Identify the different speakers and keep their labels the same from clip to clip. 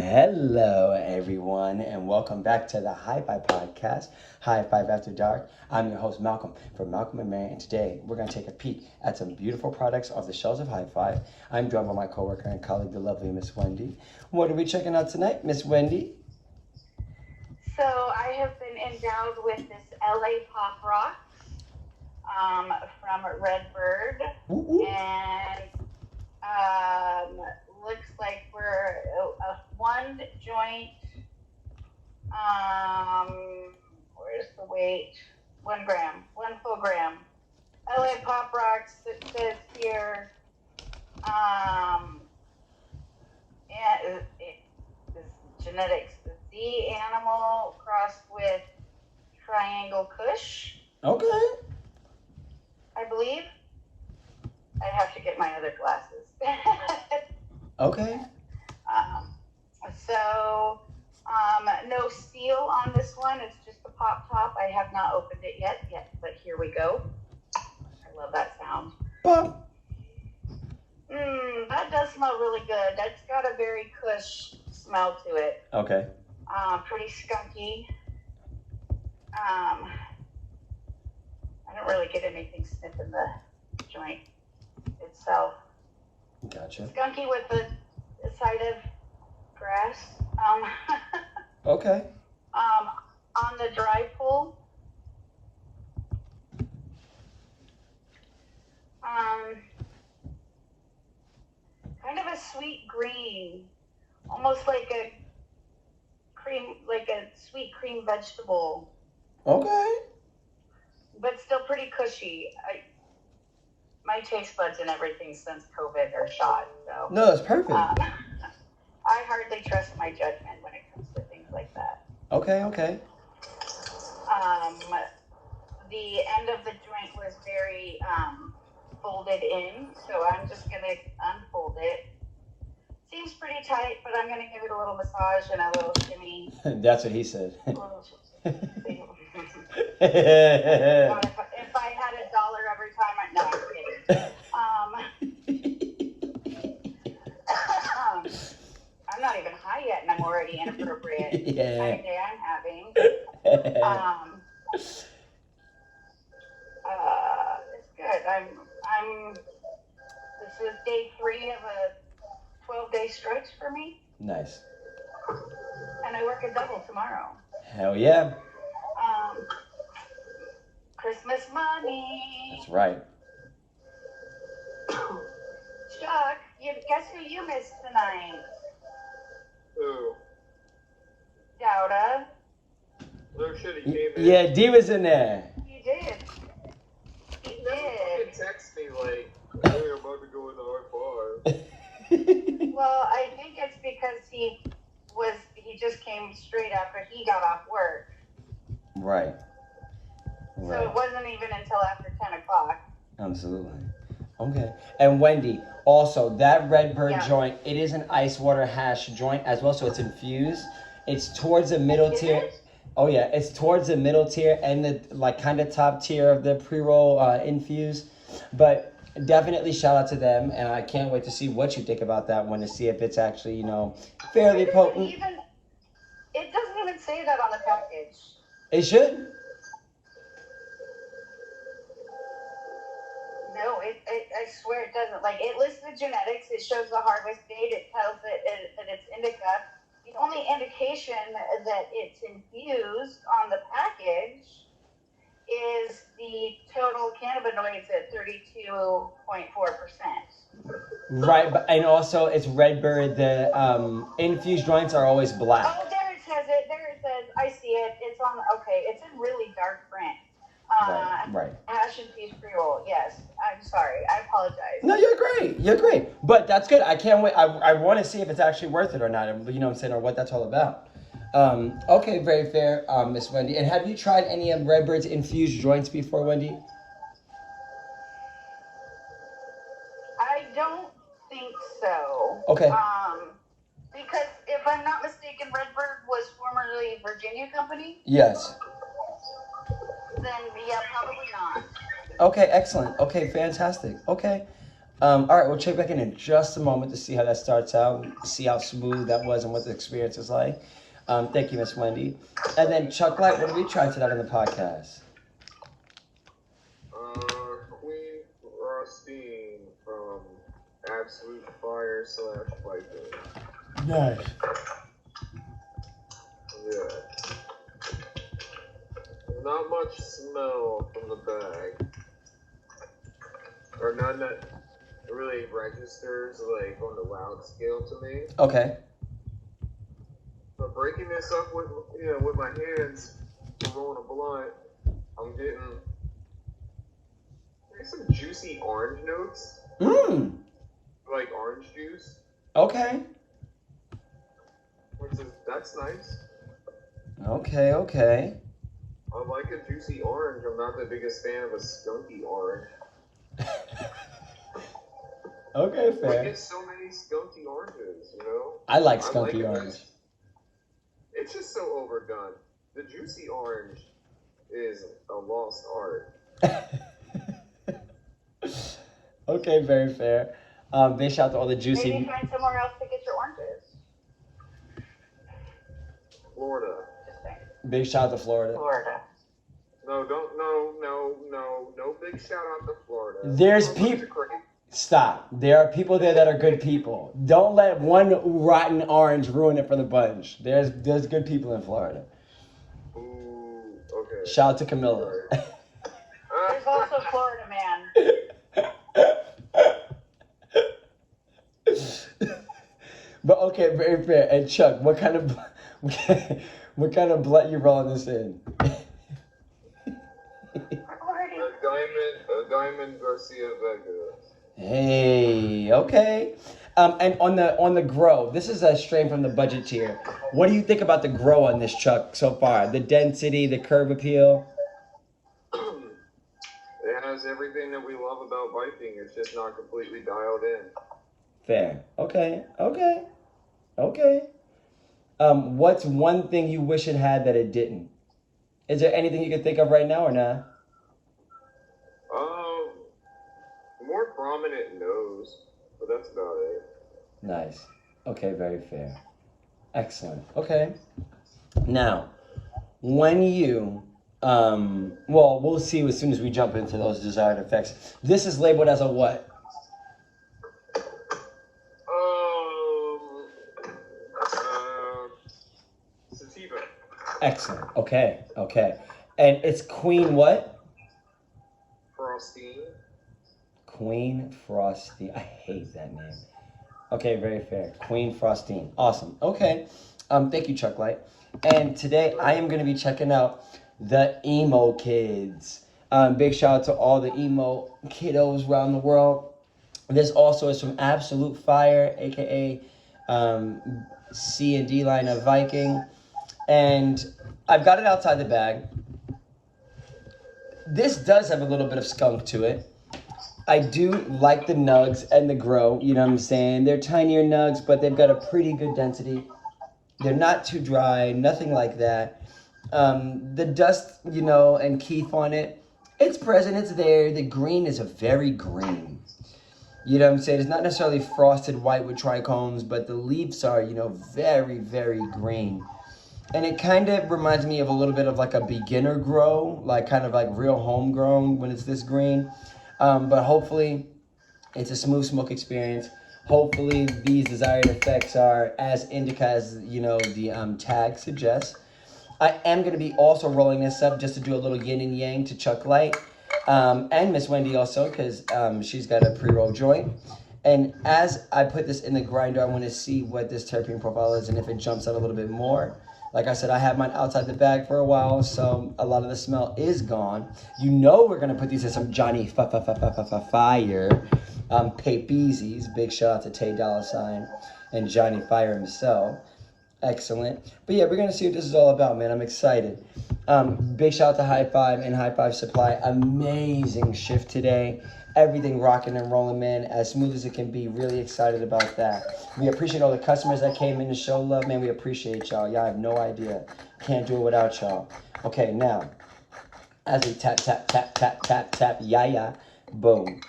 Speaker 1: Hello, everyone, and welcome back to the HIGH-5 podcast, HIGH-5 After Dark. I'm your host, Malcolm, from Malcolm&Mary, and today we're going to take a peek at some beautiful products off the shelves of HIGH-5. I'm joined by my coworker and colleague, the lovely Miss Wendy. What are we checking out tonight, Miss Wendy?
Speaker 2: So I have been endowed with this L.A.Pop rock from Redbird, and looks like we're a one joint. Where's the weight? 1 gram, 1 full gram. L.A.Pop rocks. It says here, and this genetics. The animal crossed with Triangle Kush.
Speaker 1: Okay.
Speaker 2: I believe. I'd have to get my other glasses.
Speaker 1: Okay.
Speaker 2: No seal on this one. It's just the pop top. I have not opened it yet, but here we go. I love that sound.
Speaker 1: Pop.
Speaker 2: That does smell really good. That's got a very Kush smell to it.
Speaker 1: Okay.
Speaker 2: Pretty skunky. I don't really get anything sniffing the joint itself.
Speaker 1: Gotcha.
Speaker 2: Skunky with the side of grass.
Speaker 1: Okay.
Speaker 2: On the dry pull, kind of a sweet green, almost like a sweet cream vegetable.
Speaker 1: Okay.
Speaker 2: But still pretty cushy. My taste buds and everything since COVID are shot. So
Speaker 1: No, that's perfect.
Speaker 2: I hardly trust my judgment when it comes to things like that.
Speaker 1: Okay.
Speaker 2: The end of the joint was very folded in, so I'm just going to unfold it. Seems pretty tight, but I'm going to give it a little massage and a little shimmy.
Speaker 1: That's what he said.
Speaker 2: If I had $1 every time, I'm kidding. I'm not even high yet, and I'm already inappropriate.
Speaker 1: Yeah.
Speaker 2: Kind of day I'm having. It's good. This is day 3 of a 12-day stretch for me.
Speaker 1: Nice.
Speaker 2: And I work a double tomorrow.
Speaker 1: Hell yeah.
Speaker 2: Christmas money.
Speaker 1: That's right.
Speaker 2: Chuck, guess who you missed tonight?
Speaker 3: Who?
Speaker 2: Dowda.
Speaker 3: No shit, he came in.
Speaker 1: Yeah, D was in there.
Speaker 2: He did.
Speaker 3: He never text me like, hey, I'm about to go into R5.
Speaker 2: Well, I think it's because he just came straight after he got off work.
Speaker 1: Right.
Speaker 2: So it wasn't even until after 10 o'clock.
Speaker 1: Absolutely. Okay. And Wendy, also that Redbird joint, it is an ice water hash joint as well, so it's infused. It's towards the middle tier.
Speaker 2: It?
Speaker 1: Oh yeah, it's towards the middle tier and the kind of top tier of the pre-roll infused. But definitely shout out to them, and I can't wait to see what you think about that one, to see if it's actually, fairly potent.
Speaker 2: It doesn't even say that on the package.
Speaker 1: It should.
Speaker 2: No, I swear it doesn't. Like, it lists the genetics, it shows the harvest date, it tells it that it's indica. The only indication that it's infused on the package is the total cannabinoids at 32.4%.
Speaker 1: Right, and also it's Redbird. The infused joints are always black.
Speaker 2: Oh, there it says it. There it says. I see it. It's on. Okay, it's in really dark print.
Speaker 1: Right.
Speaker 2: Hash infused pre-roll. Yes. I'm sorry. I apologize.
Speaker 1: No, you're great. But that's good. I can't wait. I want to see if it's actually worth it or not. You know what I'm saying, or what that's all about. Okay, very fair, Miss Wendy. And have you tried any of Redbird's infused joints before, Wendy?
Speaker 2: I don't think so.
Speaker 1: Okay.
Speaker 2: Because if I'm not mistaken, Redbird was formerly Virginia Company.
Speaker 1: Yes.
Speaker 2: Then yeah, probably not.
Speaker 1: Okay, excellent. Okay, fantastic. Okay. All right, we'll check back in just a moment to see how that starts out, see how smooth that was and what the experience is like. Thank you, Miss Wendy. And then Chuck Light, what are we trying today on the podcast?
Speaker 3: Queen Frostine from Absolute Fire / Viking.
Speaker 1: Nice.
Speaker 3: Yeah. Not much smell from the bag. Or none that really registers like on the loud scale to me.
Speaker 1: Okay.
Speaker 3: But breaking this up with my hands and rolling a blunt, I'm getting some juicy orange notes.
Speaker 1: Mmm.
Speaker 3: Like orange juice.
Speaker 1: Okay.
Speaker 3: That's nice.
Speaker 1: Okay.
Speaker 3: I like a juicy orange. I'm not the biggest fan of a skunky orange.
Speaker 1: Okay,
Speaker 3: We
Speaker 1: fair.
Speaker 3: get so many skunky oranges, you know?
Speaker 1: I like skunky orange.
Speaker 3: It's just so overdone. The juicy orange is a lost art.
Speaker 1: Okay, very fair. Big shout out to all the juicy.
Speaker 2: Maybe find somewhere else to get your oranges.
Speaker 3: Florida.
Speaker 2: Just saying.
Speaker 1: Big shout out to Florida.
Speaker 2: Florida.
Speaker 3: No big shout out to Florida.
Speaker 1: There's people. Stop. There are people there that are good people. Don't let one rotten orange ruin it for the bunch. There's good people in Florida.
Speaker 3: Ooh, okay.
Speaker 1: Shout out to Camilla.
Speaker 2: There's also Florida man.
Speaker 1: But okay, very fair. And Chuck, what kind of blunt you rolling this in?
Speaker 3: A diamond Garcia Vega.
Speaker 1: Hey, okay. And on the grow, this is a strain from the budget tier. What do you think about the grow on this, Chuck, so far? The density, the curb appeal?
Speaker 3: It has everything that we love about Viking. It's just not completely dialed in.
Speaker 1: Fair. Okay. What's one thing you wish it had that it didn't? Is there anything you can think of right now or not?
Speaker 3: More prominent nose, but that's about it.
Speaker 1: Nice. Okay, very fair. Excellent. Okay. Now, when you, well, we'll see as soon as we jump into those desired effects. This is labeled as a what?
Speaker 3: Sativa.
Speaker 1: Excellent. Okay. And it's Queen what?
Speaker 3: Frostine.
Speaker 1: Queen Frostine. I hate that name. Okay, very fair. Queen Frostine. Awesome. Okay. Thank you, Chuck Light. And today I am going to be checking out the emo kids. Big shout out to all the emo kiddos around the world. This also is from Absolute Fire, aka C and D line of Viking. And I've got it outside the bag. This does have a little bit of skunk to it. I do like the nugs and the grow, you know what I'm saying? They're tinier nugs, but they've got a pretty good density. They're not too dry, nothing like that. The dust, and keef on it, it's present, it's there. The green is a very green. You know what I'm saying? It's not necessarily frosted white with trichomes, but the leaves are, very, very green. And it kind of reminds me of a little bit of like a beginner grow, like kind of like real homegrown when it's this green. But hopefully it's a smooth smoke experience. Hopefully these desired effects are as indica as, the tag suggests. I am going to be also rolling this up just to do a little yin and yang to Chuck Light. And Miss Wendy also, because she's got a pre-roll joint. And as I put this in the grinder, I want to see what this terpene profile is and if it jumps out a little bit more. Like I said, I have mine outside the bag for a while, so a lot of the smell is gone. We're going to put these in some Johnny Fire Papeezies. Big shout out to Tay Dollar Sign and Johnny Fire himself. Excellent. But yeah, we're going to see what this is all about, man. I'm excited. Big shout out to HIGH-5 and HIGH-5 Supply. Amazing shift today. Everything rocking and rolling, man. As smooth as it can be. Really excited about that. We appreciate all the customers that came in to show love, man. We appreciate y'all. Y'all have no idea. Can't do it without y'all. Okay, now, as we tap, yeah, boom.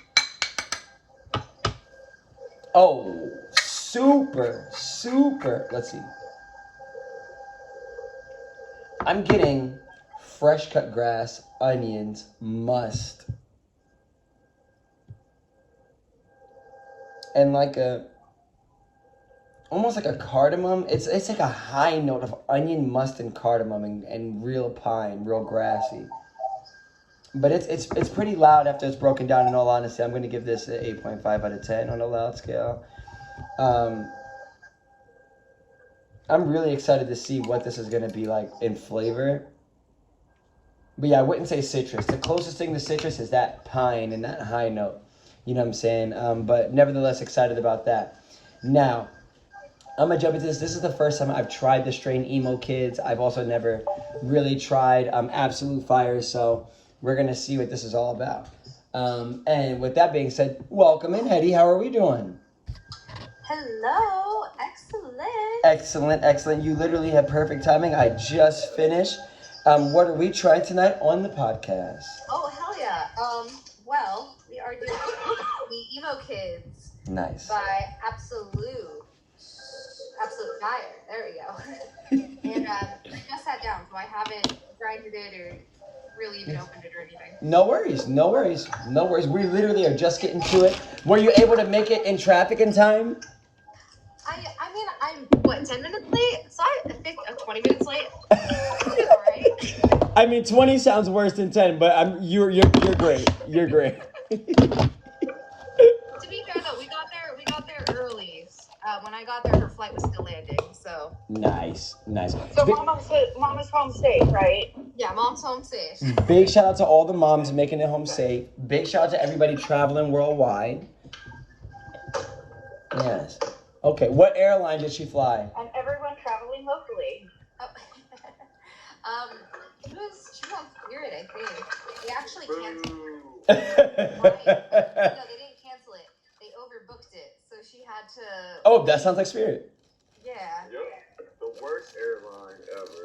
Speaker 1: Oh, super, super. Let's see. I'm getting fresh cut grass, onions, must, and almost like a cardamom. It's like a high note of onion, must, and cardamom, and real pine, real grassy. But it's pretty loud after it's broken down. In all honesty, I'm going to give this an 8.5 out of 10 on a loud scale. I'm really excited to see what this is going to be like in flavor. But yeah, I wouldn't say citrus. The closest thing to citrus is that pine and that high note. You know what I'm saying? But nevertheless, excited about that. Now, I'm going to jump into this. This is the first time I've tried the strain Emo Kidz. I've also never really tried Absolute Fire, so we're going to see what this is all about. And with that being said, welcome in, Hetty. How are we doing?
Speaker 4: Hello. Excellent.
Speaker 1: Excellent, excellent. You literally have perfect timing. I just finished. What are we trying tonight on the podcast?
Speaker 4: Oh, hell yeah. Well, we are doing the Emo Kidz.
Speaker 1: Nice.
Speaker 4: By Absolute Fire. There we go. And I just sat down, so I haven't grinded it or really even opened it or anything.
Speaker 1: No worries. We literally are just getting to it. Were you able to make it in traffic in time?
Speaker 4: I mean, I'm, 10 minutes late? So I think 20 minutes late. It's all right.
Speaker 1: I mean, 20 sounds worse than 10, but you're great. You're great.
Speaker 4: To be fair, though, we got there early. When I got there, her flight was still landing, so.
Speaker 1: Nice.
Speaker 2: So mama's home safe, right?
Speaker 4: Yeah, mom's home safe.
Speaker 1: Big shout out to all the moms making it home safe. Big shout out to everybody traveling worldwide. Yes. Okay, what airline did she fly?
Speaker 2: And everyone traveling locally.
Speaker 4: Oh. She was on Spirit, I think. They actually canceled. No, they didn't cancel it. They overbooked it, so she had to.
Speaker 1: Oh, that sounds like Spirit.
Speaker 4: Yeah.
Speaker 3: Yep, the worst airline ever.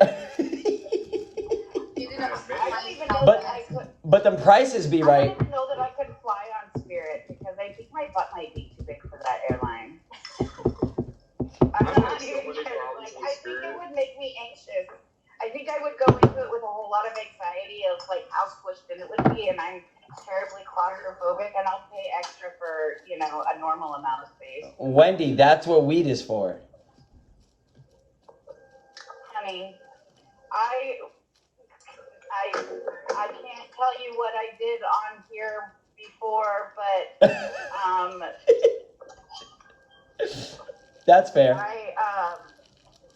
Speaker 4: They didn't
Speaker 2: I don't even know
Speaker 1: But-
Speaker 2: that I could.
Speaker 1: But the prices be
Speaker 2: I
Speaker 1: right.
Speaker 2: don't even know that I could fly on Spirit because I think my butt might be too big for that airline. I'm
Speaker 3: I've
Speaker 2: not
Speaker 3: had so
Speaker 2: even
Speaker 3: many
Speaker 2: kidding.
Speaker 3: problems
Speaker 2: Like,
Speaker 3: with
Speaker 2: I think
Speaker 3: Spirit.
Speaker 2: it would make me anxious. I think I would go into it with a whole lot of anxiety of like how squished in it would be, and I'm terribly claustrophobic, and I'll pay extra for a normal amount of space.
Speaker 1: Wendy, that's what weed is for.
Speaker 2: Honey, I can't tell you what I did on here before, but
Speaker 1: That's fair.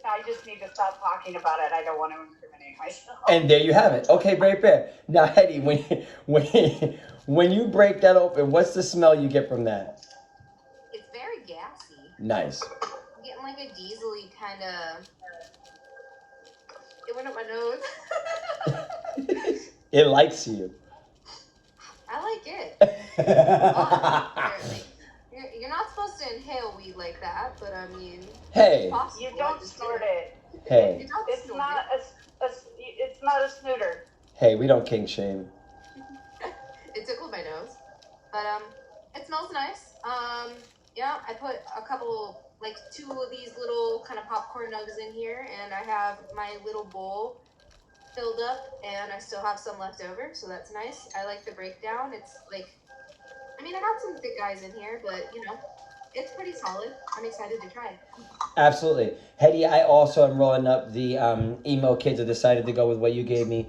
Speaker 2: I just need to stop talking about it. I don't want to incriminate myself.
Speaker 1: And there you have it. Okay, very fair. Now, Hetty, when you break that open, what's the smell you get from that?
Speaker 4: It's very gassy.
Speaker 1: Nice.
Speaker 4: I'm getting like a diesely kind of. It went up my nose.
Speaker 1: It likes you.
Speaker 4: I like it. Apparently. You're not supposed to inhale weed like that, but I mean.
Speaker 1: Hey.
Speaker 4: It's possible.
Speaker 2: You don't snort it.
Speaker 1: Hey.
Speaker 4: You don't
Speaker 2: It's
Speaker 4: snort
Speaker 2: not it's not a snooter.
Speaker 1: Hey, we don't kink shame.
Speaker 4: It tickled my nose, but it smells nice. Yeah, I put a couple, like 2 of these little kind of popcorn nugs in here, and I have my little bowl filled up, and I still have some left over, so that's nice. I like the breakdown. It's like, I mean, I got some thick guys in here, but it's pretty solid. I'm excited to try it.
Speaker 1: Absolutely. Hetty, I also am rolling up the Emo Kidz. I decided to go with what you gave me.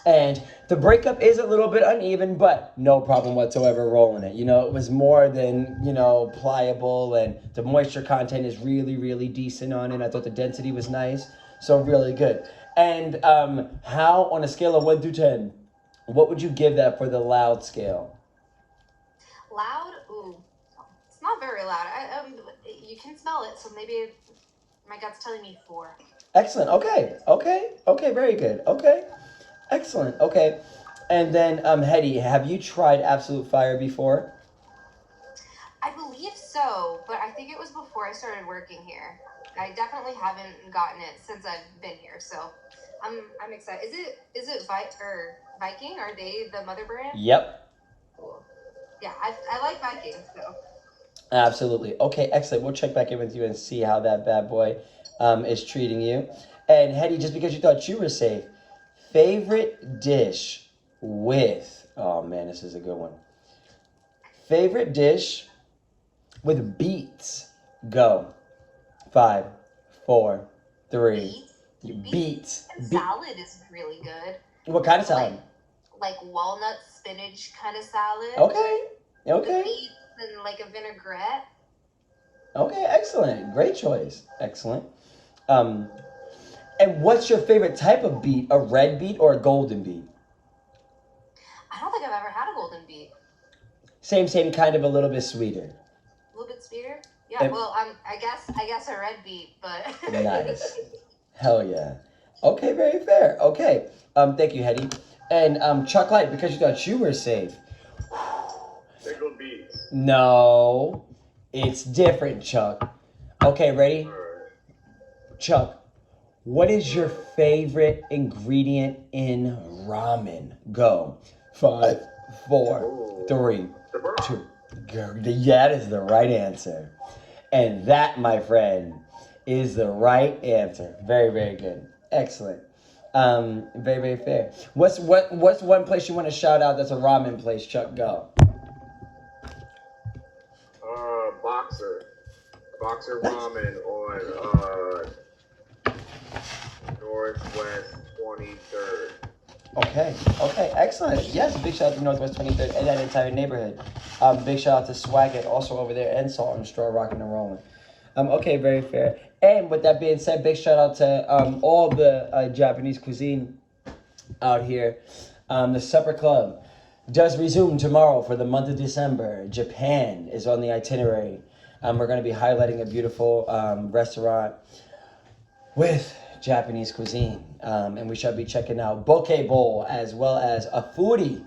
Speaker 1: And the breakup is a little bit uneven, but no problem whatsoever rolling it. It was more than, pliable, and the moisture content is really, really decent on it. I thought the density was nice, so really good. And how, on a scale of 1 through 10, what would you give that for the loud scale?
Speaker 4: Loud? Ooh. It's not very loud. You can smell it, so maybe my gut's telling me 4.
Speaker 1: Excellent. Okay. Very good. Okay. Excellent. Okay. And then, Hetty, have you tried Absolute Fire before?
Speaker 4: I believe so, but I think it was before I started working here. I definitely haven't gotten it since I've been here, so I'm excited. Is it Viking? Are they the mother brand?
Speaker 1: Yep.
Speaker 4: Cool. Yeah, I like Viking, so.
Speaker 1: Absolutely. Okay, excellent. We'll check back in with you and see how that bad boy is treating you. And Hetty, just because you thought you were safe, favorite dish with, oh man, this is a good one. Favorite dish with beets. Go. 5, 4, 3. Beets.
Speaker 4: And salad is really good.
Speaker 1: What kind of salad?
Speaker 4: Like walnut spinach kind of salad.
Speaker 1: Okay. Okay.
Speaker 4: With beets and like a vinaigrette.
Speaker 1: Okay, excellent. Great choice. Excellent. And what's your favorite type of beet? A red beet or a golden beet?
Speaker 4: I don't think I've ever had a golden beet.
Speaker 1: Same, kind of a little bit sweeter.
Speaker 4: A little bit sweeter? Yeah, well, I guess a red beet, but
Speaker 1: Nice. Hell yeah. Okay, very fair. Okay. Thank you, Hetty. And Chuck Light, because you thought you were safe.
Speaker 3: Pickled beets.
Speaker 1: No, it's different, Chuck. Okay, ready? Chuck, what is your favorite ingredient in ramen? Go. 5, 4, 3, 2. That is the right answer. And that, my friend, is the right answer. Very, very good. Excellent. Very, very fair. What's one place you want to shout out that's a ramen place, Chuck? Go.
Speaker 3: Boxer ramen on Northwest 23rd.
Speaker 1: Okay, excellent. Yes, big shout out to Northwest 23rd and that entire neighborhood. Big shout out to Swaggit, also over there, and Salt and Straw, rocking and rolling. Okay, very fair. And with that being said, big shout out to all the Japanese cuisine out here. The Supper Club does resume tomorrow for the month of December. Japan is on the itinerary. We're going to be highlighting a beautiful restaurant with Japanese cuisine. And we shall be checking out Poke Bowl as well as a foodie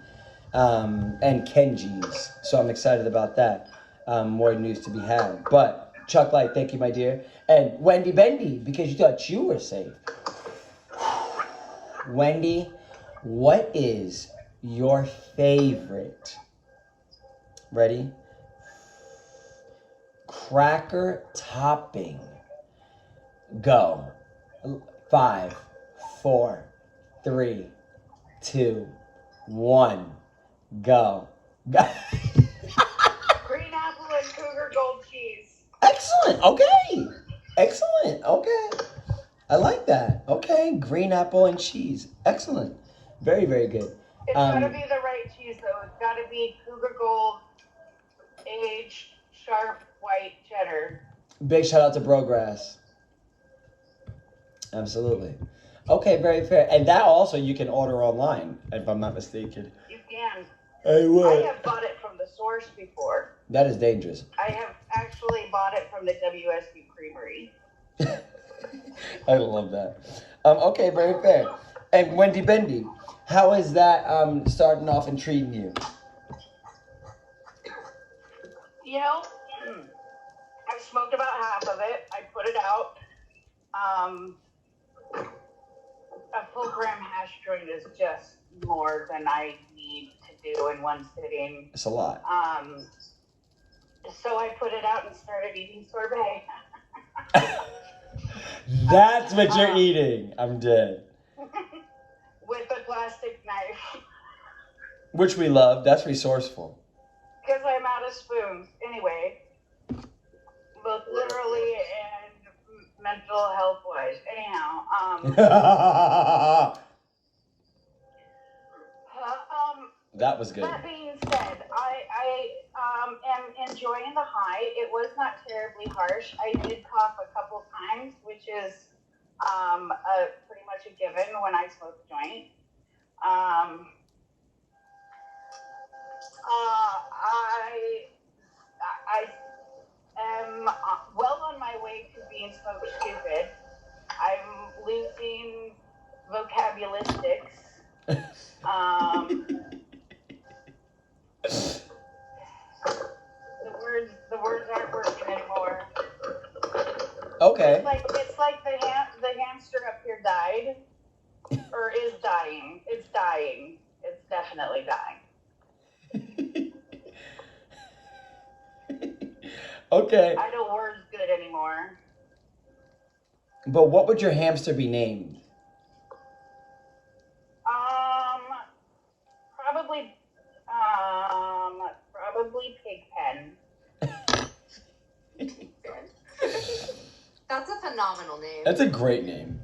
Speaker 1: and Kenji's. So I'm excited about that. More news to be had. But Chuck Light, thank you, my dear. And Wendy Bendy, because you thought you were safe. Wendy, what is your favorite? Ready? Cracker topping. Go. 5, 4, 3, 2, 1. Go.
Speaker 2: Green apple and cougar gold cheese.
Speaker 1: Excellent. Okay. Excellent. Okay. I like that. Okay. Green apple and cheese. Excellent. Very, very good.
Speaker 2: It's gotta be the right cheese though. It's gotta be cougar gold, aged, sharp, white cheddar.
Speaker 1: Big shout out to Brogress. Absolutely. Okay, very fair. And that also you can order online, if I'm not mistaken.
Speaker 2: You can.
Speaker 1: I would.
Speaker 2: I have bought it from the source before.
Speaker 1: That is dangerous.
Speaker 2: I have actually bought it from the WSB Creamery.
Speaker 1: I love that. Okay, very fair. And Wendy Bendy, how is that starting off and treating you?
Speaker 2: You know, I've smoked about half of it. I put it out. A full gram hash joint is just more than I need to do in one sitting.
Speaker 1: It's a lot.
Speaker 2: So I put it out and started eating sorbet.
Speaker 1: That's what you're eating. I'm dead.
Speaker 2: With a plastic knife.
Speaker 1: Which we love. That's resourceful.
Speaker 2: Because I'm out of spoons. Anyway, both literally and mental health wise. Anyhow,
Speaker 1: that was good.
Speaker 2: That being said, I am enjoying the high. It was not terribly harsh. I did cough a couple times, which is pretty much a given when I smoke a joint. I am well on my way to being smoke stupid. I'm losing vocabularistics. The words aren't working anymore.
Speaker 1: Okay.
Speaker 2: It's like the hamster up here died, or is dying. It's dying. It's definitely dying.
Speaker 1: Okay.
Speaker 2: I don't words good anymore.
Speaker 1: But what would your hamster be named?
Speaker 2: Probably, probably Pigpen.
Speaker 4: That's a phenomenal name.
Speaker 1: That's a great name.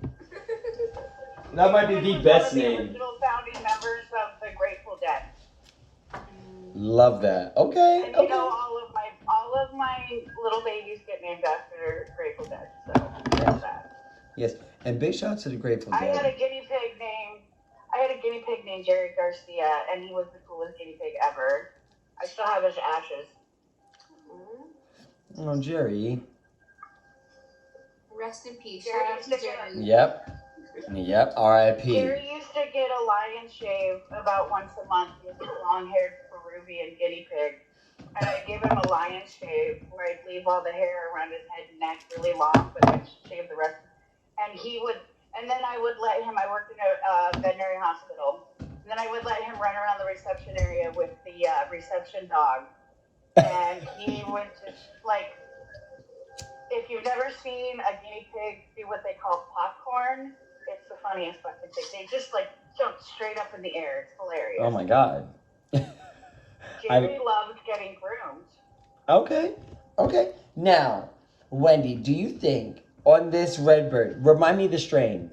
Speaker 1: That might be the best name.
Speaker 2: One of the original founding members of the Grateful Dead.
Speaker 1: Love that. Okay.
Speaker 2: And
Speaker 1: okay.
Speaker 2: you know, all of my little babies get named after Grateful Dead, so there's that.
Speaker 1: Yes, and big shout out to the Grateful Dead.
Speaker 2: I had a guinea pig named Jerry Garcia, and he was the coolest guinea pig ever. I still have his ashes.
Speaker 1: Oh, Jerry.
Speaker 4: Rest in peace.
Speaker 2: Jerry
Speaker 4: Shout out to Jerry.
Speaker 1: Yep. R.I.P.
Speaker 2: Jerry used to get a lion shave about once a month. He was a long-haired Peruvian guinea pig. And I'd give him a lion shave where I'd leave all the hair around his head and neck really long, but I'd shave the rest. And then I would let him, I worked in a veterinary hospital, and then I would let him run around the reception area with the reception dog. And he would just, like, if you've never seen a guinea pig do what they call popcorn, it's the funniest fucking thing. They just, like, jump straight up in the air. It's hilarious.
Speaker 1: Oh, my God.
Speaker 2: Jerry loved getting groomed.
Speaker 1: Okay. Now, Wendy, do you think on this Redbird, remind me the strain.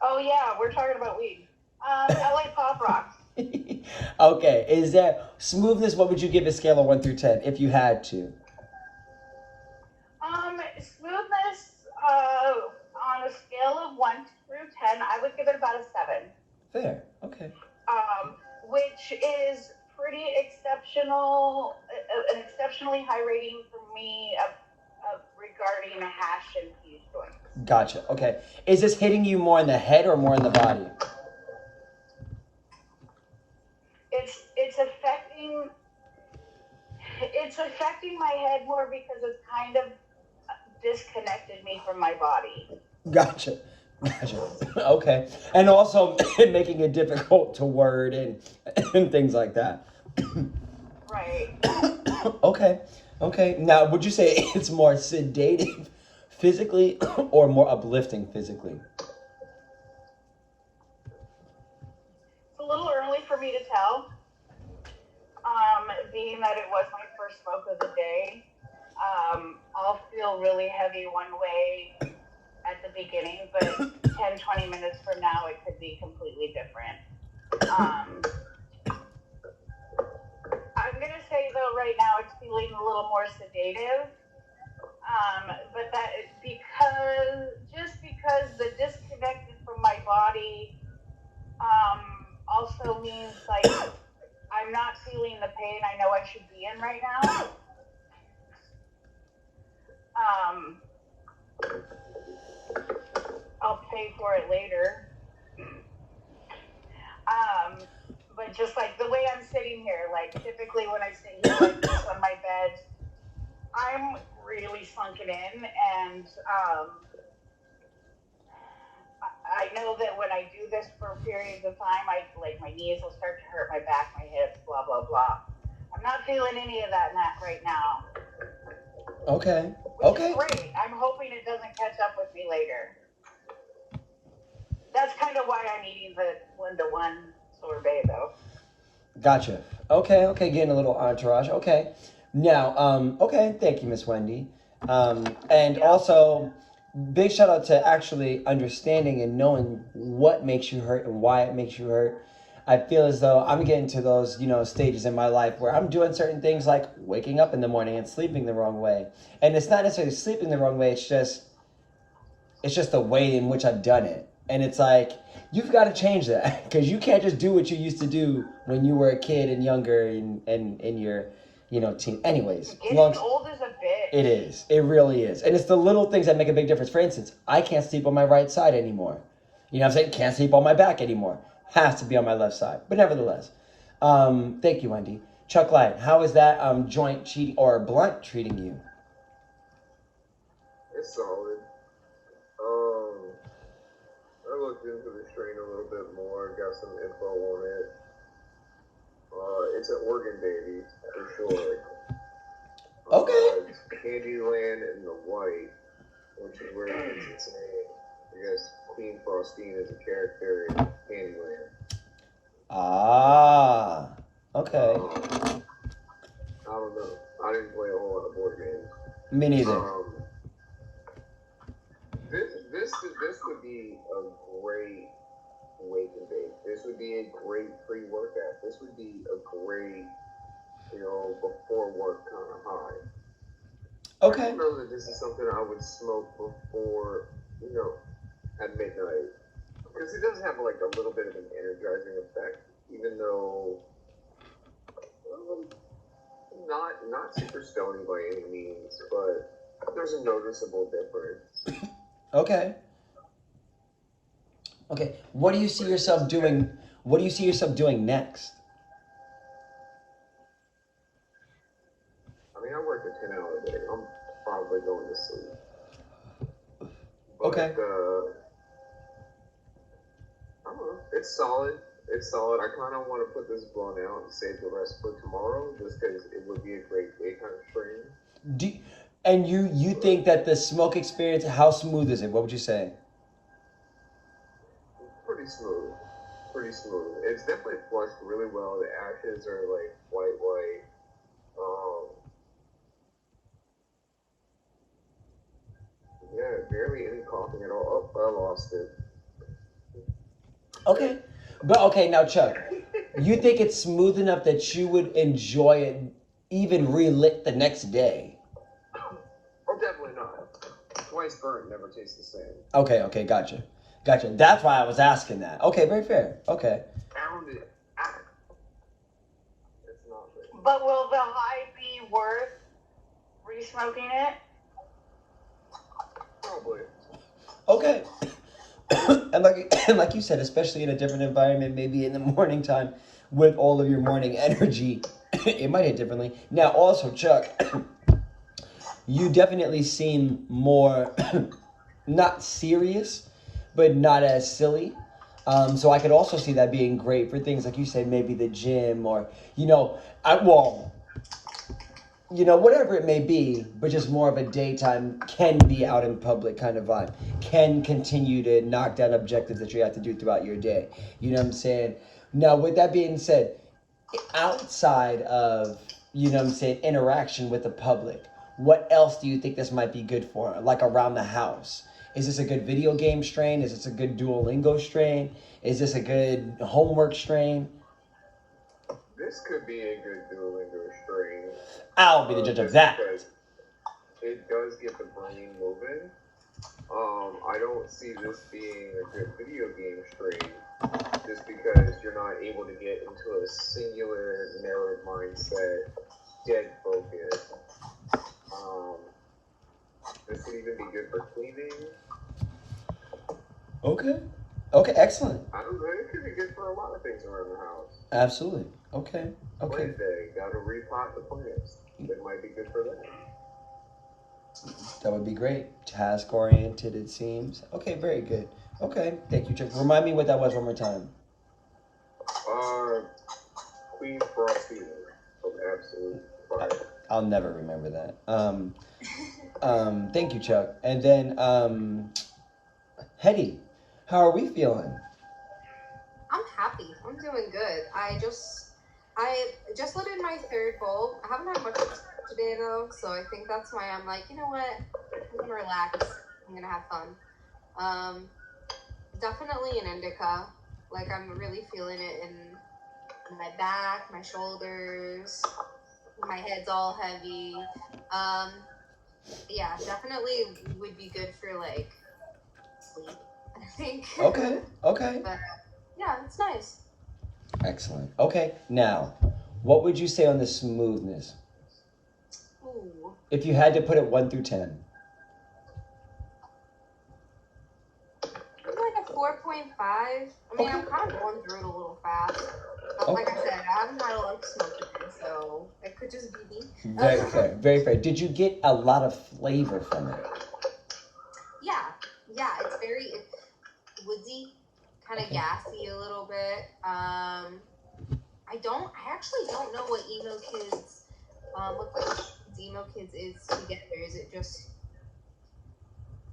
Speaker 2: Oh, yeah, we're talking about weed. L.A.Pop rocks.
Speaker 1: Okay, is that smoothness? What would you give a scale of 1 through 10 if you had to?
Speaker 2: Smoothness, on a scale of 1 through 10, I would give it about a 7.
Speaker 1: Fair. Okay.
Speaker 2: Which is pretty exceptional, an exceptionally high rating for me of regarding a hash and fuse joints.
Speaker 1: Gotcha. Okay. Is this hitting you more in the head or more in the body?
Speaker 2: It's affecting my head more because it's kind of disconnected me from my body.
Speaker 1: Gotcha. Okay. And also making it difficult to word and things like that.
Speaker 2: Right.
Speaker 1: Okay. Now, would you say it's more sedative physically or more uplifting physically?
Speaker 2: It's a little early for me to tell. Being that it was my first smoke of the day, I'll feel really heavy one way at the beginning, but 10-20 minutes from now, it could be completely different. I'm going to say, though, right now, it's feeling a little more sedative, but that is because the disconnected from my body also means, like, I'm not feeling the pain I know I should be in right now. I'll pay for it later. But just like the way I'm sitting here, like typically when I sit here like this on my bed, I'm really sunken in, and I know that when I do this for periods of time, my knees will start to hurt, my back, my hips, blah, blah, blah. I'm not feeling any of that right now.
Speaker 1: Okay.
Speaker 2: Which is great. I'm hoping it doesn't catch up with me later. That's kind of why I'm eating the 1-to-1 sorbet, though.
Speaker 1: Gotcha. Okay, getting a little entourage. Okay. Now, okay, thank you, Miss Wendy. And also, big shout out to actually understanding and knowing what makes you hurt and why it makes you hurt. I feel as though I'm getting to those, stages in my life where I'm doing certain things like waking up in the morning and sleeping the wrong way. And it's not necessarily sleeping the wrong way, it's just the way in which I've done it. And it's like, you've got to change that, because you can't just do what you used to do when you were a kid and younger and in your, teen. Anyways.
Speaker 2: Getting old is a bitch.
Speaker 1: It is. It really is. And it's the little things that make a big difference. For instance, I can't sleep on my right side anymore. You know what I'm saying? Can't sleep on my back anymore. Has to be on my left side. But nevertheless, thank you, Wendy. Chuck Light, how is that joint cheating or blunt treating you?
Speaker 3: It's solid. I looked into the strain a little bit more, got some info on it. It's an organ baby, for sure.
Speaker 1: Okay.
Speaker 3: Candyland and the White, which is where it gets its name. I guess Queen Frostine is a character in Candyland.
Speaker 1: Ah. Okay.
Speaker 3: I don't know. I didn't play a whole lot of board games.
Speaker 1: Me neither.
Speaker 3: This would be a great wake and bake. This would be a great pre-workout. This would be a great, before work kind of high.
Speaker 1: Okay.
Speaker 3: I don't know that this is something I would smoke before, at midnight. Because it does have like a little bit of an energizing effect, even though not super stony by any means, but there's a noticeable difference.
Speaker 1: Okay. Okay. What do you see yourself doing? What do you see yourself doing next?
Speaker 3: I mean, I work a 10-hour day. I'm probably going to sleep. But,
Speaker 1: Okay.
Speaker 3: I don't know. It's solid. It's solid. I kind of want to put this blown out and save the rest for tomorrow, just because it would be a great daytime stream.
Speaker 1: And you think that the smoke experience, how smooth is it? What would you say?
Speaker 3: Pretty smooth. Pretty smooth. It's definitely flushed really well. The ashes are like white. Yeah, barely any coughing at all. Oh, I lost it.
Speaker 1: Okay. But okay, now Chuck, you think it's smooth enough that you would enjoy it even relit the next day?
Speaker 3: Oh, definitely not. Twice burnt never tastes the same.
Speaker 1: Okay, gotcha. That's why I was asking that. Okay, very fair. Okay.
Speaker 3: Found it. It's not good.
Speaker 2: But will the high be worth re-smoking it?
Speaker 3: Probably.
Speaker 1: Okay. and like you said, especially in a different environment, maybe in the morning time with all of your morning energy, it might hit differently. Now, also, Chuck, you definitely seem more not serious, but not as silly. So I could also see that being great for things like you said, maybe the gym or, whatever it may be, but just more of a daytime, can be out in public kind of vibe, can continue to knock down objectives that you have to do throughout your day. You know what I'm saying? Now, with that being said, outside of, interaction with the public, what else do you think this might be good for, like around the house? Is this a good video game strain? Is this a good Duolingo strain? Is this a good homework strain?
Speaker 3: This could be a good Duolingo strain.
Speaker 1: I'll be the judge of that.
Speaker 3: It does get the brain moving. I don't see this being a good video game strain, just because you're not able to get into a singular, narrowed mindset, dead focus. This would even be good for cleaning.
Speaker 1: Okay, excellent.
Speaker 3: I don't know, it could be good for a lot of things around the house.
Speaker 1: Absolutely. Okay.
Speaker 3: Plant day, gotta repot the plants. That might be good for that.
Speaker 1: That would be great. Task oriented, it seems. Okay, very good. Okay, thank you, Chuck. Remind me what that was one more time.
Speaker 3: Queen Frostine from Absolute Fire.
Speaker 1: I'll never remember that. Thank you, Chuck. And then, Hetty, how are we feeling?
Speaker 4: I'm happy. I'm doing good. I just lit in my third bowl. I haven't had much today though, so I think that's why I'm like, you know what? I'm gonna relax. I'm gonna have fun. Definitely an indica. Like I'm really feeling it in my back, my shoulders. My head's all heavy. Yeah, definitely would be good for like sleep, I think.
Speaker 1: Okay.
Speaker 4: But yeah, it's nice.
Speaker 1: Excellent. Okay, now, what would you say on the smoothness?
Speaker 4: Ooh.
Speaker 1: If you had to put it 1 through 10.
Speaker 4: It's like a 4.5. I mean, I'm kind of going through it a little fast. But like I said, I haven't had a lot of smoke today, so it could just be me.
Speaker 1: Very fair, very fair. Did you get a lot of flavor from it?
Speaker 4: Yeah, it's woodsy, kind of gassy a little bit. I actually don't know what emo kids look like. emo Kidz is together? Is it just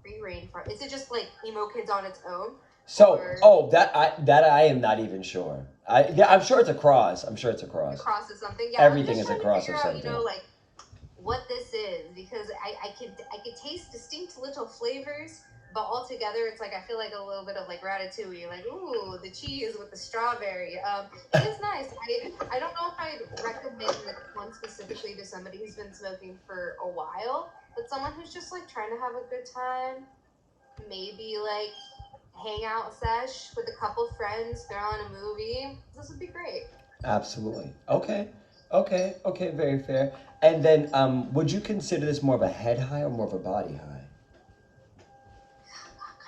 Speaker 4: free reign for? Is it just like emo Kidz on its own?
Speaker 1: So,
Speaker 4: Or
Speaker 1: that I am not even sure. I'm sure it's a cross. I'm sure it's a cross.
Speaker 4: across of something? Yeah,
Speaker 1: Everything
Speaker 4: I'm
Speaker 1: is
Speaker 4: just
Speaker 1: a
Speaker 4: trying
Speaker 1: cross
Speaker 4: to
Speaker 1: of
Speaker 4: figure out, you
Speaker 1: something.
Speaker 4: know, like what this is, because I could taste distinct little flavors, but all together it's like I feel like a little bit of like ratatouille, like ooh, the cheese with the strawberry. It is nice. I don't know if I'd recommend like one specifically to somebody who's been smoking for a while, but someone who's just like trying to have a good time, maybe like hang out sesh with a couple friends, throw on a movie. This would be great.
Speaker 1: Absolutely. Okay. Very fair. And then, would you consider this more of a head high or more of a body high?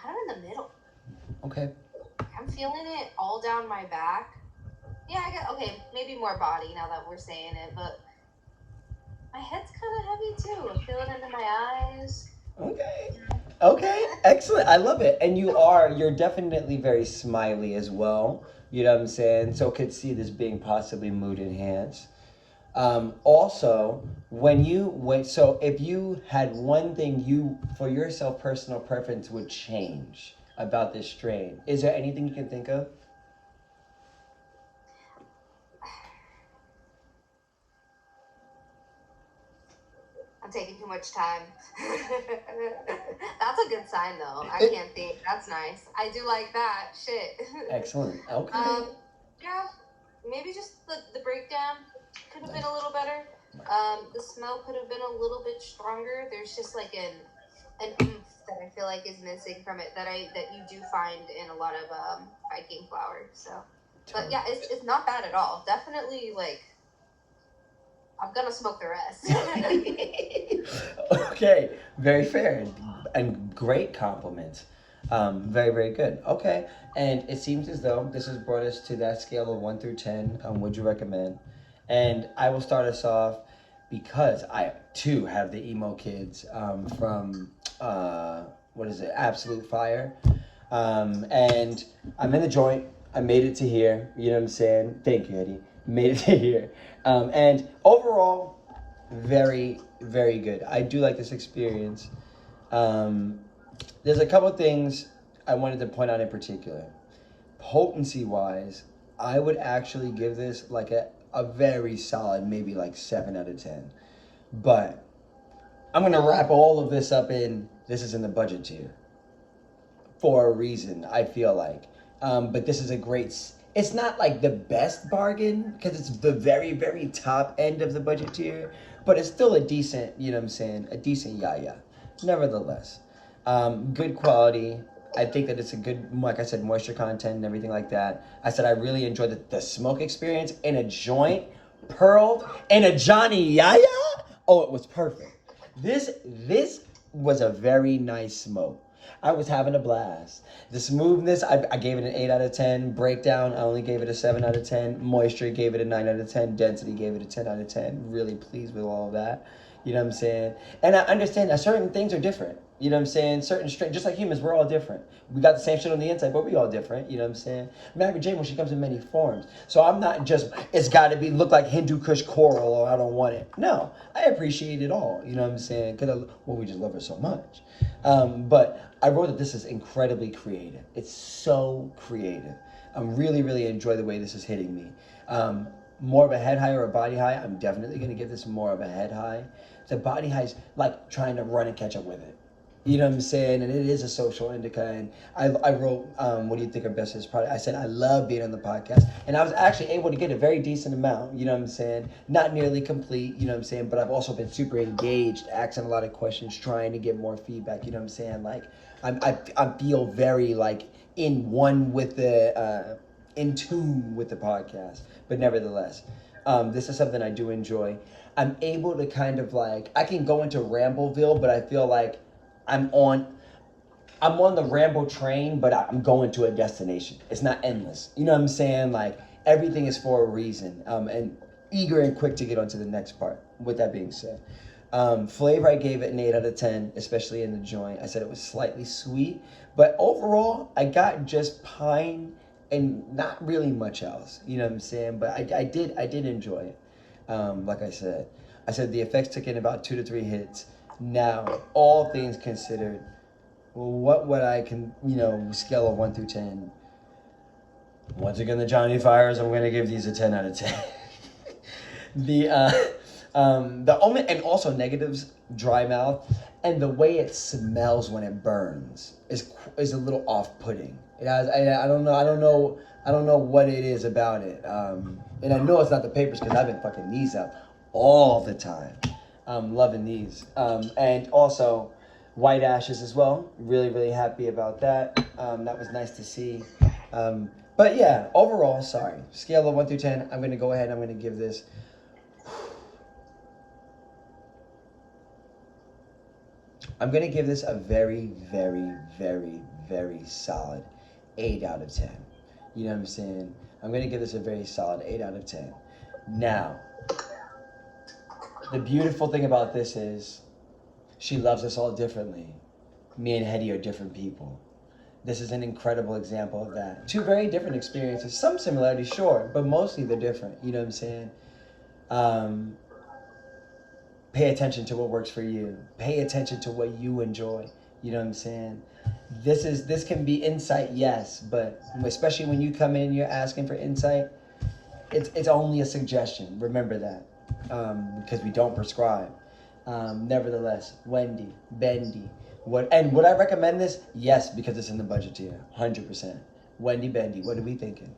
Speaker 4: Kind of in the middle.
Speaker 1: Okay.
Speaker 4: I'm feeling it all down my back. Yeah, I get okay, maybe more body now that we're saying it, but my head's kind of heavy too. I feel it into my eyes.
Speaker 1: Okay. Excellent. I love it. And you're definitely very smiley as well. You know what I'm saying? So could see this being possibly mood enhanced. Also, so if you had one thing you, for yourself, personal preference would change about this strain, is there anything you can think of?
Speaker 4: I'm taking too much time. That's a good sign though. I can't think. That's nice. I do like that. Shit.
Speaker 1: Excellent. Okay.
Speaker 4: Yeah, maybe just the breakdown could have been a little better. The smell could have been a little bit stronger. There's just like an oomph that I feel like is missing from it that you do find in a lot of Viking flower. So, but yeah, it's not bad at all. Definitely like I'm gonna smoke the rest.
Speaker 1: Okay, very fair and great compliments. Very, very good. Okay, and it seems as though this has brought us to that scale of 1 through 10. Would you recommend? And I will start us off because I too have the emo Kidz from what is it? Absolute Fire. And I'm in the joint. I made it to here. You know what I'm saying? Thank you, Eddie. Made it to here. And overall, very, very good. I do like this experience. There's a couple things I wanted to point out in particular. Potency-wise, I would actually give this like a very solid, maybe like 7 out of 10. But I'm going to wrap all of this up in, this is in the budget tier. For a reason, I feel like. But this is a great, it's not like the best bargain, because it's the very, very top end of the budget tier. But it's still a decent, you know what I'm saying, a decent yaya. Nevertheless, good quality. I think that it's a good, like I said, moisture content and everything like that. I said I really enjoyed the smoke experience in a joint, pearled, in a Johnny Yaya. Oh, it was perfect. This was a very nice smoke. I was having a blast. The smoothness, I gave it an 8 out of 10. Breakdown, I only gave it a 7 out of 10. Moisture, gave it a 9 out of 10. Density, gave it a 10 out of 10. Really pleased with all of that. You know what I'm saying? And I understand that certain things are different. You know what I'm saying? Certain strain, just like humans, we're all different. We got the same shit on the inside, but we all different. You know what I'm saying? Mary Jane, when she comes in many forms. So I'm not just, it's got to be, look like Hindu Kush coral or I don't want it. No, I appreciate it all. You know what I'm saying? Because, well, we just love her so much. But I wrote that this is incredibly creative. It's so creative. I'm really, really enjoy the way this is hitting me. More of a head high or a body high, I'm definitely going to give this more of a head high. The body high's like trying to run and catch up with it. You know what I'm saying? And it is a social indica. And I wrote, what do you think are best of this product? I said, I love being on the podcast. And I was actually able to get a very decent amount, you know what I'm saying? Not nearly complete, you know what I'm saying? But I've also been super engaged, asking a lot of questions, trying to get more feedback, you know what I'm saying? Like, I feel very, like, in one with the, in tune with the podcast. But nevertheless, this is something I do enjoy. I'm able to kind of, like, I can go into Rambleville, but I feel like I'm on the ramble train, but I'm going to a destination. It's not endless. You know what I'm saying? Like, everything is for a reason. And eager and quick to get on to the next part. With that being said. Flavor, I gave it an 8 out of 10, especially in the joint. I said it was slightly sweet. But overall, I got just pine and not really much else. You know what I'm saying? But I did enjoy it. Like I said. I said the effects took in about 2 to 3 hits. Now, all things considered, well, what would I scale of 1 through 10? Once again, the Johnny Fires, I'm gonna give these a 10 out of 10. The only, and also negatives, dry mouth, and the way it smells when it burns is a little off-putting. It has, I don't know what it is about it. And I know it's not the papers because I've been fucking these up all the time. Loving these. And also white ashes as well. Really, really happy about that. That was nice to see. But yeah, overall, sorry. Scale of 1 through 10, I'm gonna go ahead and I'm gonna give this. I'm gonna give this a very, very, very, very solid 8 out of 10. You know what I'm saying? I'm gonna give this a very solid 8 out of 10. Now, the beautiful thing about this is she loves us all differently. Me and Hetty are different people. This is an incredible example of that. 2 very different experiences. Some similarities, sure, but mostly they're different. You know what I'm saying? Pay attention to what works for you. Pay attention to what you enjoy. You know what I'm saying? This can be insight, yes, but especially when you come in, you're asking for insight. It's only a suggestion. Remember that, because we don't prescribe. Nevertheless, Wendy, Bendy, would I recommend this? Yes, because it's in the budget tier, 100%. Wendy, Bendy, what are we thinking?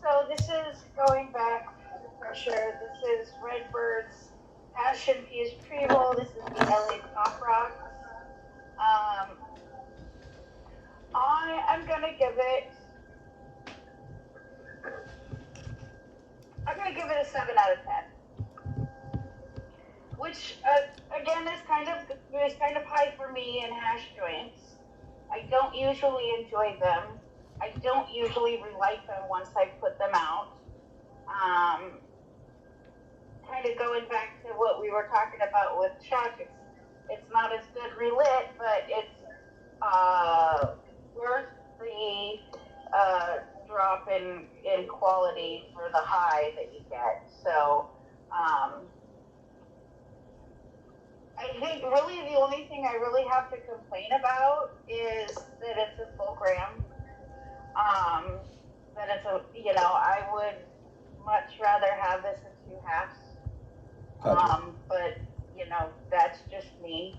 Speaker 2: So this is going back for sure. This is Redbird's Hash Infused Pre-Roll. This is the L.A.Pop rocks. I'm gonna give it a 7 out of 10. Which again is kind of high for me in hash joints. I don't usually enjoy them. I don't usually relight them once I put them out. Kind of going back to what we were talking about with Chuck, it's not as good relit, but it's worth the drop in quality for the high that you get. So I think really the only thing I really have to complain about is that it's a full gram. That it's I would much rather have this in 2 halves.
Speaker 1: Gotcha.
Speaker 2: But that's just me.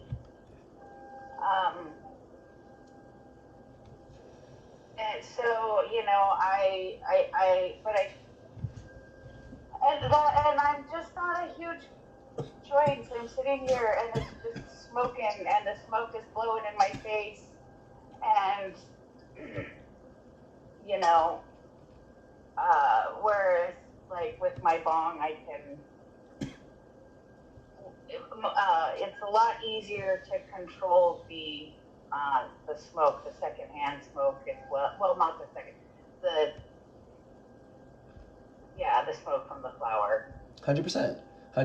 Speaker 2: And so and I'm just not a huge joint. I'm sitting here and it's just smoking, and the smoke is blowing in my face, and whereas like with my bong, I can. It's a lot easier to control the smoke, the secondhand smoke. Well, not the second, the smoke from the flower.
Speaker 1: 100%.
Speaker 2: I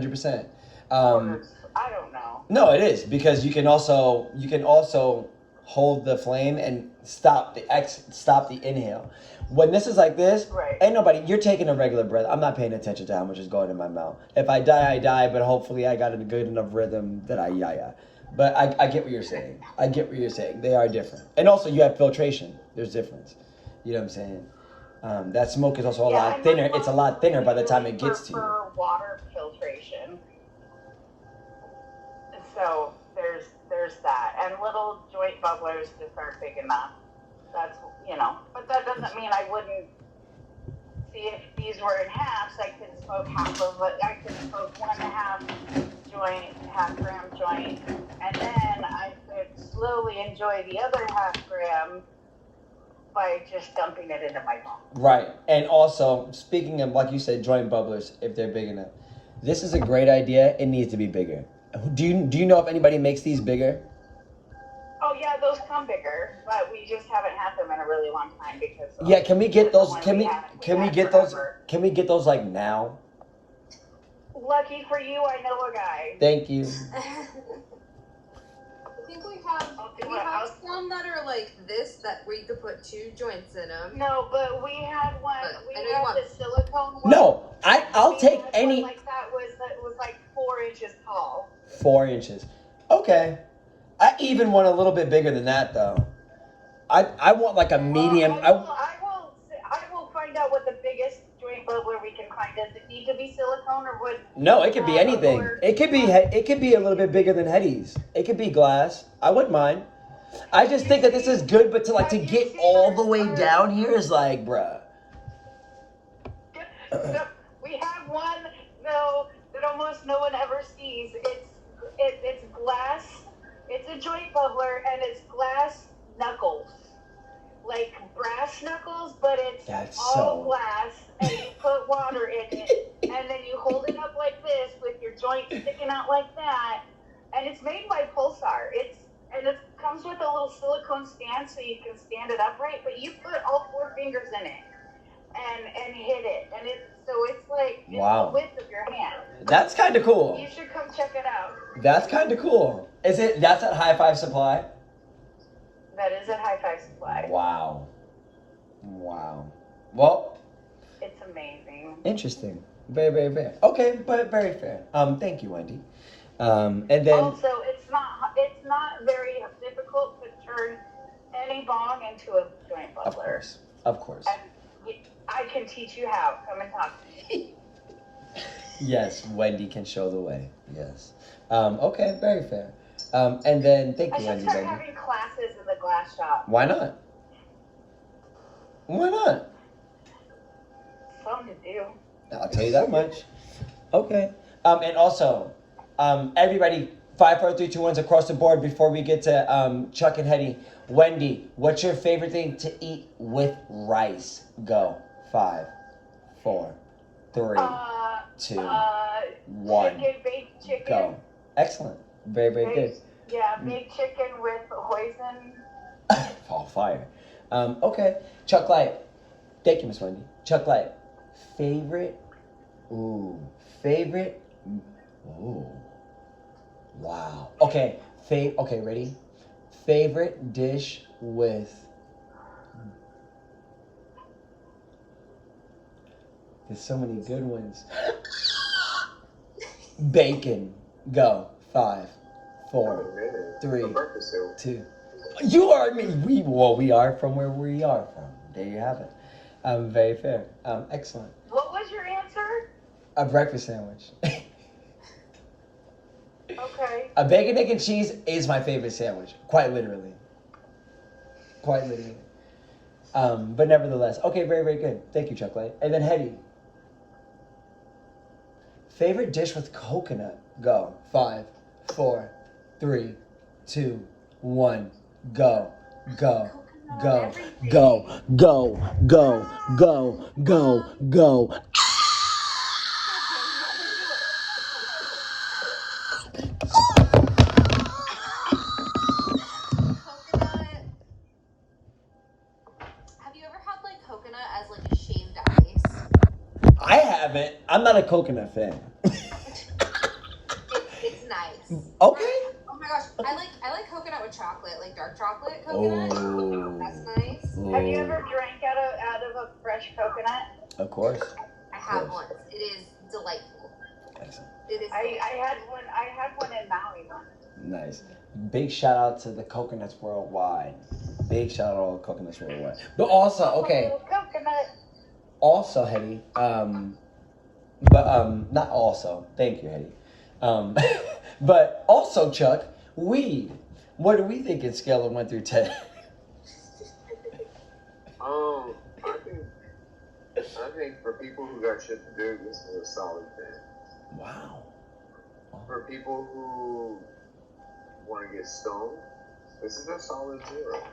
Speaker 2: don't know.
Speaker 1: No, it is, because you can also hold the flame and stop the inhale. When this is like this,
Speaker 2: right.
Speaker 1: Ain't nobody, you're taking a regular breath. I'm not paying attention to how much is going in my mouth. If I die, I die, but hopefully I got a good enough rhythm that I yaya. But I get what you're saying. They are different. And also you have filtration. There's difference. You know what I'm saying? That smoke is also a lot thinner. It's a lot thinner by the time it gets to you.
Speaker 2: For water filtration. So there's that. And little joint bubblers just aren't big enough. That's, but that doesn't mean I wouldn't. See, if these were in halves, I could smoke half of it. I could smoke 1.5 joint, half-gram joint, and then I could slowly enjoy the other half-gram by just dumping it into my bong.
Speaker 1: Right. And also, speaking of, like you said, joint bubblers, if they're big enough, this is a great idea. It needs to be bigger. Do you know if anybody makes these bigger?
Speaker 2: Oh yeah, those come bigger, but we just haven't had them in a really long time because.
Speaker 1: Yeah, can we get those? Can we get those? Can we get those like now?
Speaker 2: Lucky for you, I know a guy.
Speaker 1: Thank you.
Speaker 4: I think we have
Speaker 2: do
Speaker 4: We
Speaker 2: it.
Speaker 4: have some that are like this, that where you could put 2 joints in them.
Speaker 2: No, but we had one.
Speaker 4: But
Speaker 2: We
Speaker 4: I know you
Speaker 2: had
Speaker 4: want-
Speaker 2: the silicone one.
Speaker 1: No, I'll
Speaker 2: We
Speaker 1: take
Speaker 2: had
Speaker 1: any.
Speaker 2: one like that was like 4 inches tall.
Speaker 1: 4 inches. Okay. I even want a little bit bigger than that though. I want like a medium.
Speaker 2: I will find out what the biggest joint bubbler we can find. Does it need to be silicone or would?
Speaker 1: No, it could be anything.
Speaker 2: or-
Speaker 1: It could be a little bit bigger than Hetty's. It could be glass. I wouldn't mind. I just think that this is good, but to get all the way down here is like, bruh.
Speaker 2: We have one though that almost no one ever sees. It's glass. It's a joint bubbler and it's glass knuckles, like brass knuckles, but it's
Speaker 1: That's
Speaker 2: all
Speaker 1: so-
Speaker 2: glass. And you put water in it, and then you hold it up like this with your joint sticking out like that. And it's made by Pulsar. It comes with a little silicone stand so you can stand it upright, but you put all 4 fingers in it and hit it, and it's like
Speaker 1: Wow.
Speaker 2: the width of your hand.
Speaker 1: That's kind of cool.
Speaker 2: You should come check it out.
Speaker 1: That's kind of cool. That's at Hi-Fi Supply?
Speaker 2: That is at Hi-Fi Supply.
Speaker 1: Wow. Well,
Speaker 2: It's amazing.
Speaker 1: interesting. Very, very fair. Okay, but very fair. Thank you, Wendy. And then
Speaker 2: Also, it's not very difficult to turn any bong into a joint bubbler.
Speaker 1: of course.
Speaker 2: And I can teach you how. Come and talk to me.
Speaker 1: Yes, Wendy can show the way. Yes. Okay, very fair. And then thank
Speaker 2: I
Speaker 1: you,
Speaker 2: should
Speaker 1: Wendy.
Speaker 2: start
Speaker 1: Wendy.
Speaker 2: having classes in the glass shop.
Speaker 1: Why not? Why not?
Speaker 2: Something to do.
Speaker 1: I'll tell you that much. Okay. And also, everybody, 5, 4, 3, 2, 1s across the board before we get to Chuck and Hetty. Wendy, what's your favorite thing to eat with rice? Go. 5, 4, 3, 2, 1.
Speaker 2: Baked chicken.
Speaker 1: Go. Excellent. Very, very good.
Speaker 2: Yeah, baked chicken with hoisin.
Speaker 1: All fire. Okay. Chuck Light. Thank you, Miss Wendy. Chuck Light. Favorite. Ooh. Favorite. Ooh. Wow. Okay. Okay, ready? Favorite dish with. There's so many good ones. Bacon. Go. 5, 4, 3, 2. You are me. We are from where we are from. There you have it. Very fair. Excellent.
Speaker 2: What was your answer?
Speaker 1: A breakfast sandwich.
Speaker 2: Okay.
Speaker 1: A bacon, egg, and cheese is my favorite sandwich. Quite literally. Quite literally. But nevertheless. Okay, very, very good. Thank you, Chuck Light. And then Hetty. Favorite dish with coconut. Go. 5, 4, 3, 2, 1. Go. Go. Go. Go. Go. Go. Go. Go. Go.
Speaker 4: Coconut. Have you ever had like coconut as like a shaved ice?
Speaker 1: I haven't. I'm not a coconut fan.
Speaker 4: It's nice.
Speaker 1: Okay.
Speaker 4: Oh my gosh, I like coconut with chocolate, like dark chocolate coconut.
Speaker 1: Oh.
Speaker 4: That's nice.
Speaker 2: Have you ever drank out of a fresh coconut?
Speaker 1: Of course.
Speaker 4: I have
Speaker 1: Yes.
Speaker 4: once. It is delightful.
Speaker 1: Excellent.
Speaker 4: It is.
Speaker 2: I had one in Maui once.
Speaker 1: Nice. Big shout out to the coconuts worldwide. Big shout out to all the coconuts worldwide. But also, okay.
Speaker 2: Coconut.
Speaker 1: Also, Hetty. Not also. Thank you, Hetty. But also, Chuck, weed. What do we think in scale of 1 through 10?
Speaker 3: I think for people who got shit to do, this is a solid thing.
Speaker 1: Wow.
Speaker 3: For people who want to get stoned, this is a solid 0.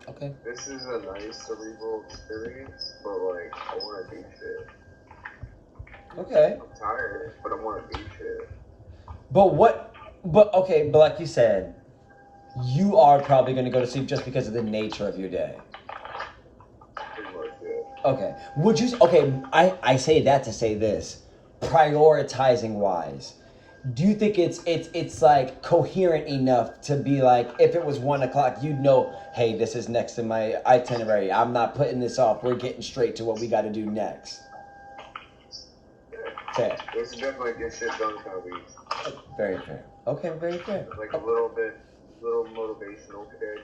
Speaker 1: Okay.
Speaker 3: This is a nice cerebral experience, but like, I want to do shit.
Speaker 1: Okay.
Speaker 3: I'm tired, but I want to do shit.
Speaker 1: But like you said, you are probably going to go to sleep just because of the nature of your day.
Speaker 3: Pretty much it.
Speaker 1: Okay. I say that to say this. Prioritizing wise. do you think it's like coherent enough to be like, if it was 1 o'clock, you'd know, hey, this is next in my itinerary. I'm not putting this off. We're getting straight to what we got to do next. Fair.
Speaker 3: This is definitely get shit done kind of week.
Speaker 1: Very fair. Okay, very fair.
Speaker 3: Like a little motivational kid.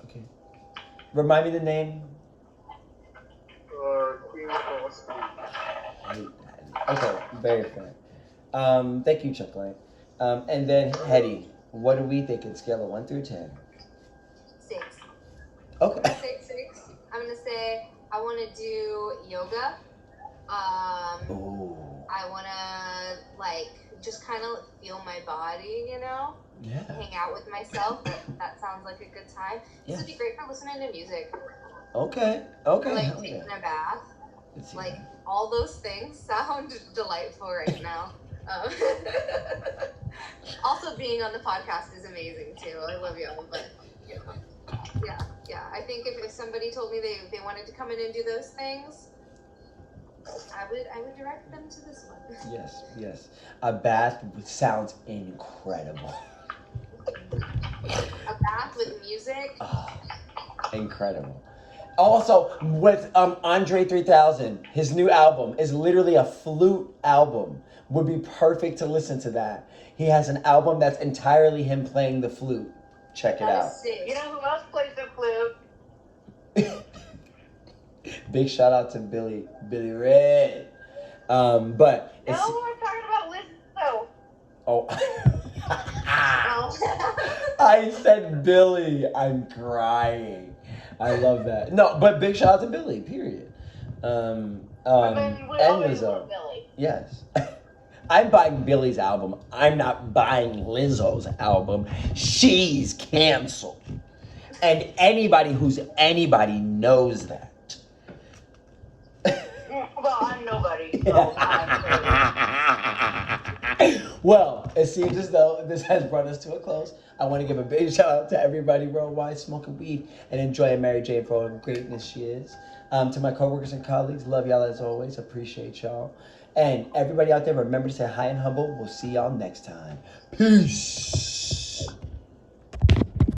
Speaker 1: Okay. Remind me the name.
Speaker 3: Queen Frostine.
Speaker 1: Okay, very fair. Thank you, Chuck Lane. And then Hetty, what do we think in scale of 1 through 10?
Speaker 4: 6.
Speaker 1: Okay.
Speaker 4: 6. I'm gonna say I want to do yoga.
Speaker 1: Ooh.
Speaker 4: I want to like just kind of feel my body, you know.
Speaker 1: Yeah.
Speaker 4: Hang out with myself. That sounds like a good time.
Speaker 1: Yeah.
Speaker 4: This would be great for listening to music.
Speaker 1: Okay.
Speaker 4: Or, like taking a bath. Like
Speaker 1: that.
Speaker 4: all those things sound delightful right now. Also, being on the podcast is amazing too. I love y'all, but you know, yeah. I think if somebody told me they wanted to come in and do those things, I would direct them to this one.
Speaker 1: Yes. A bath sounds incredible.
Speaker 4: A bath with music.
Speaker 1: Oh, incredible. Also, with Andre 3000, his new album is literally a flute album. Would be perfect to listen to that. He has an album that's entirely him playing the flute. Check it out.
Speaker 2: You know who else plays the flute?
Speaker 1: Big shout out to Billy Red. But
Speaker 2: No,
Speaker 1: it's,
Speaker 2: I'm talking about Lizzo.
Speaker 1: oh.
Speaker 2: Oh.
Speaker 1: I said Billy. I'm crying. I love that. No, but big shout out to Billy. Period. And Lizzo.
Speaker 2: Billy.
Speaker 1: Yes. I'm buying Billy's album. I'm not buying Lizzo's album. She's canceled. And anybody who's anybody knows that.
Speaker 2: Well, I'm nobody. So
Speaker 1: Well, it seems as though this has brought us to a close. I want to give a big shout out to everybody worldwide smoking weed and enjoying Mary Jane for all the greatness she is. To my coworkers and colleagues, love y'all as always. Appreciate y'all. And everybody out there, remember to say hi and humble. We'll see y'all next time. Peace.